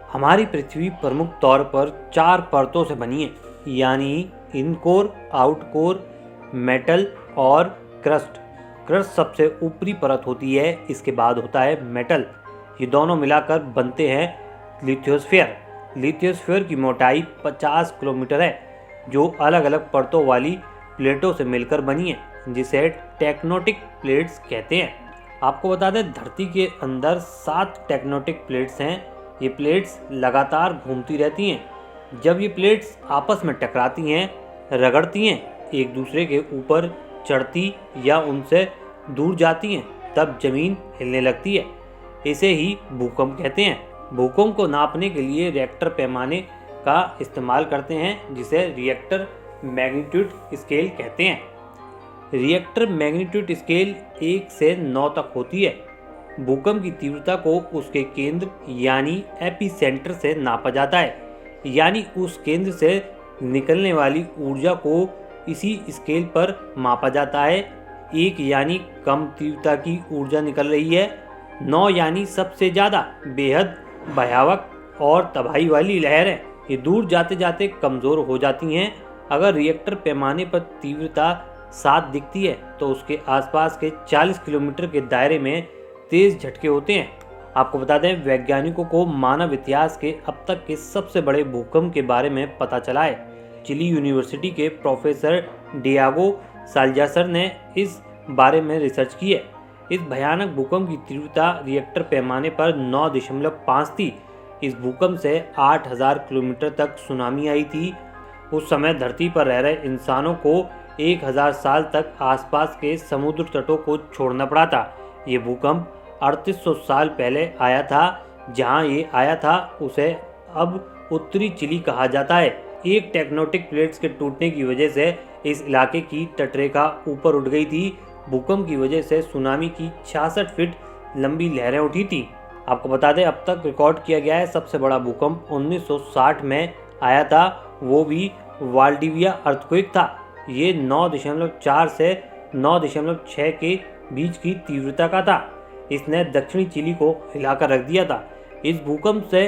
हमारी पृथ्वी प्रमुख तौर पर 4 परतों से बनी है, यानी इनकोर, आउटकोर, मेटल और क्रस्ट। क्रस्ट सबसे ऊपरी परत होती है, इसके बाद होता है मेटल। ये दोनों मिलाकर बनते हैं लिथोस्फीयर। लिथोस्फीयर की मोटाई 50 किलोमीटर है, जो अलग अलग परतों वाली प्लेटों से मिलकर बनी है, जिसे टेक्टोनिक प्लेट्स कहते हैं। आपको बता दें, धरती के अंदर 7 टेक्टोनिक प्लेट्स हैं। ये प्लेट्स लगातार घूमती रहती हैं। जब ये प्लेट्स आपस में टकराती हैं, रगड़ती हैं, एक दूसरे के ऊपर चढ़ती या उनसे दूर जाती हैं, तब जमीन हिलने लगती है। इसे ही भूकंप कहते हैं। भूकंप को नापने के लिए रिएक्टर पैमाने का इस्तेमाल करते हैं, जिसे रिएक्टर मैग्नीट्यूड स्केल कहते हैं। रिएक्टर मैग्नीट्यूड स्केल 1 से 9 तक होती है। भूकंप की तीव्रता को उसके केंद्र यानी एपिसेंटर से नापा जाता है, यानी उस केंद्र से निकलने वाली ऊर्जा को इसी स्केल पर मापा जाता है। 1 यानी कम तीव्रता की ऊर्जा निकल रही है, 9 यानी सबसे ज़्यादा बेहद भयावह और तबाही वाली लहर है। ये दूर जाते जाते कमज़ोर हो जाती हैं। अगर रिएक्टर पैमाने पर तीव्रता 7 दिखती है तो उसके आसपास के 40 किलोमीटर के दायरे में तेज़ झटके होते हैं। आपको बता दें, वैज्ञानिकों को मानव इतिहास के अब तक के सबसे बड़े भूकंप के बारे में पता चला है। चिली यूनिवर्सिटी के प्रोफेसर डियागो साल्जासर ने इस बारे में रिसर्च की है। इस भयानक भूकंप की तीव्रता रिएक्टर पैमाने पर 9.5 थी। इस भूकंप से 8000 किलोमीटर तक सुनामी आई थी। उस समय धरती पर रह रहे इंसानों को 1000 साल तक आसपास के समुद्र तटों को छोड़ना पड़ा था। ये भूकंप 3800 साल पहले आया था। जहां ये आया था उसे अब उत्तरी चिली कहा जाता है। एक टेक्टोनिक प्लेट्स के टूटने की वजह से इस इलाके की तटरेखा ऊपर उठ गई थी। भूकंप की वजह से सुनामी की 66 फीट लंबी लहरें उठी थी। आपको बता दें, अब तक रिकॉर्ड किया गया है सबसे बड़ा भूकंप 1960 में आया था, वो भी वाल्डिविया अर्थक्वेक था। ये 9.4 से 9.6 के बीच की तीव्रता का था। इसने दक्षिणी चिली को हिलाकर रख दिया था। इस भूकंप से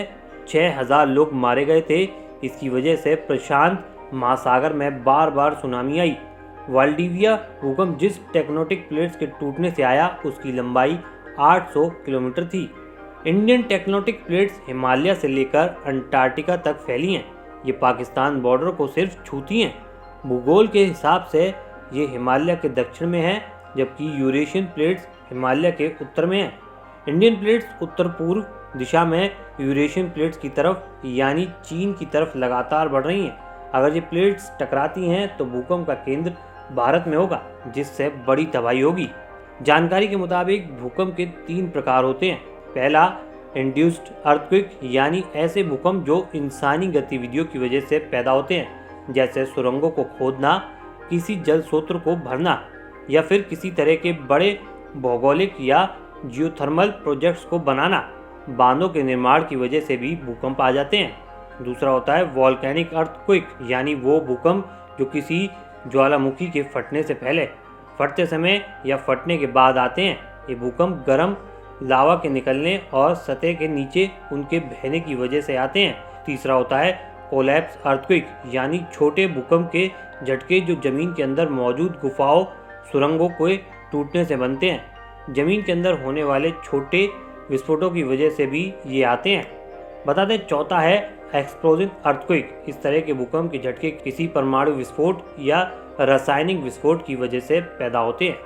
6000 लोग मारे गए थे। इसकी वजह से प्रशांत महासागर में बार बार सुनामी आई। वाल्डिविया भूकंप जिस टेक्टोनिक प्लेट्स के टूटने से आया, उसकी लंबाई 800 किलोमीटर थी। इंडियन टेक्टोनिक प्लेट्स हिमालय से लेकर अंटार्कटिका तक फैली हैं। ये पाकिस्तान बॉर्डर को सिर्फ छूती हैं। भूगोल के हिसाब से ये हिमालय के दक्षिण में है, जबकि यूरेशियन प्लेट्स हिमालय के उत्तर में है। इंडियन प्लेट्स उत्तर पूर्व दिशा में यूरेशियन प्लेट्स की तरफ यानी चीन की तरफ लगातार बढ़ रही हैं। अगर ये प्लेट्स टकराती हैं तो भूकंप का केंद्र भारत में होगा, जिससे बड़ी तबाही होगी। जानकारी के मुताबिक भूकंप के 3 प्रकार होते हैं। पहला, इंड्यूस्ड अर्थक्वेक, यानी ऐसे भूकंप जो इंसानी गतिविधियों की वजह से पैदा होते हैं, जैसे सुरंगों को खोदना, किसी जल स्रोत को भरना या फिर किसी तरह के बड़े भौगोलिक या जियोथर्मल प्रोजेक्ट्स को बनाना। बांधों के निर्माण की वजह से भी भूकंप आ जाते हैं। दूसरा होता है वॉल्केनिक अर्थक्वेक, यानी वो भूकंप जो किसी ज्वालामुखी के फटने से पहले, फटते समय या फटने के बाद आते हैं। ये भूकंप गर्म लावा के निकलने और सतह के नीचे उनके बहने की वजह से आते हैं। तीसरा होता है कोलैप्स अर्थक्वेक, यानी छोटे भूकंप के झटके जो जमीन के अंदर मौजूद गुफाओं, सुरंगों के टूटने से बनते हैं। जमीन के अंदर होने वाले छोटे विस्फोटों की वजह से भी ये आते हैं। बता दें, चौथा है एक्सप्लोजन अर्थक्वेक। इस तरह के भूकंप के झटके किसी परमाणु विस्फोट या रासायनिक विस्फोट की वजह से पैदा होते हैं।